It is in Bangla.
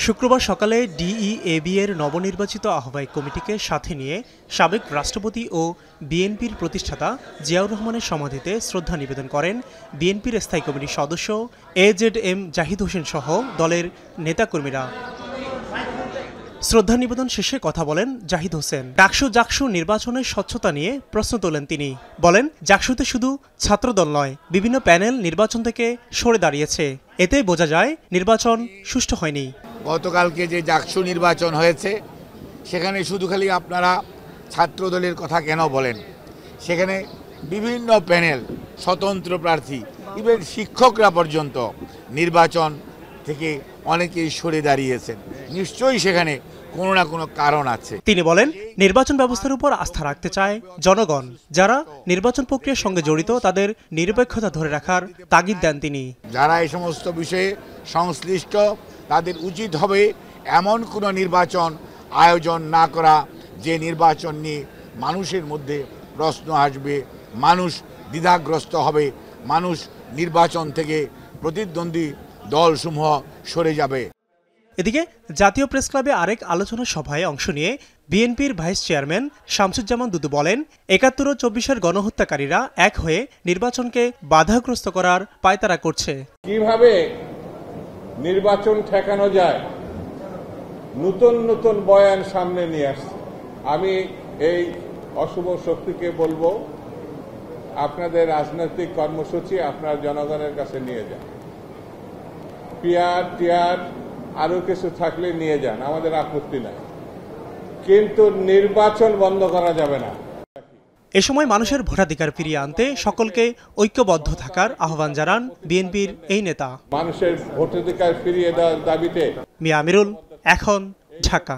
শুক্রবার সকালে ডিইএবি এর নবনির্বাচিত আহ্বায়ক কমিটিকে সাথে নিয়ে সাবেক রাষ্ট্রপতি ও বিএনপির প্রতিষ্ঠাতা জিয়াউর রহমানের সমাধিতে শ্রদ্ধা নিবেদন করেন বিএনপির স্থায়ী কমিটির সদস্য এজেডএম জাহিদ হোসেন সহ দলের নেতাকর্মীরা। শ্রদ্ধা নিবেদন শেষে কথা বলেন জাহিদ হোসেন। ডাকসু নির্বাচনের স্বচ্ছতা নিয়ে প্রশ্ন তোলেন তিনি। বলেন, ডাকসুতে শুধু ছাত্রদল নয়, বিভিন্ন প্যানেল নির্বাচন থেকে সরে দাঁড়িয়েছে। এতে বোঝা যায় নির্বাচন সুষ্ঠু হয়নি। গতকালকে যে ডাকসু নির্বাচন হয়েছে সেখানে শুধু খালি আপনারা ছাত্রদলের কথা কেন বলেন? সেখানে বিভিন্ন প্যানেল, স্বতন্ত্র প্রার্থী, ইভেন শিক্ষকরা পর্যন্ত নির্বাচন থেকে অনেকেই সরে দাঁড়িয়েছেন। নিশ্চয়ই সেখানে কোনো না কোনো কারণ আছে। তিনি বলেন, নির্বাচন ব্যবস্থার উপর আস্থা রাখতে চায় জনগণ। যারা নির্বাচন প্রক্রিয়ার সঙ্গে জড়িত তাদের নিরপেক্ষতা ধরে রাখার তাগিদ দেন তিনি। যারা এই সমস্ত বিষয়ে সংশ্লিষ্ট তাদের উচিত হবে এমন কোনো নির্বাচন আয়োজন না করা যে নির্বাচন নিয়ে মানুষের মধ্যে প্রশ্ন আসবে, মানুষ দ্বিধাগ্রস্ত হবে, মানুষ নির্বাচন থেকে প্রতিদ্বন্দ্বী দলসমূহ সরে যাবে। এদিকে জাতীয় প্রেস ক্লাবে আরেক আলোচনা সভায় অংশ নিয়ে বিএনপির ভাইস চেয়ারম্যান শামসুজ্জামান দুদু বলেন, ৭১ ও ২৪-এর গণহত্যাকারীরা এক হয়ে নির্বাচনকে বাধাগ্রস্ত করার পায়তারা করছে। কিভাবে নির্বাচন ঠেকানো যায় নতুন নতুন বয়ান সামনে নিয়ে আসছে। আমি এই অশুভ শক্তিকে বলবো, আপনাদের রাজনৈতিক কর্মসূচি আপনার জনগণের কাছে নিয়ে যান। পিয়ার টিয়ার আরো কিছু থাকলে নিয়ে যান, আমাদের আপত্তি নাই, কিন্তু নির্বাচন বন্ধ করা যাবে না। এ সময় মানুষের ভোটাধিকার ফিরিয়ে আনতে সকলকে ঐক্যবদ্ধ থাকার আহ্বান জানান বিএনপির এই নেতা। মানুষের ভোটাধিকার ফিরিয়ে দেওয়ার দাবিতে মিয়া আমিরুল, এখন, ঢাকা।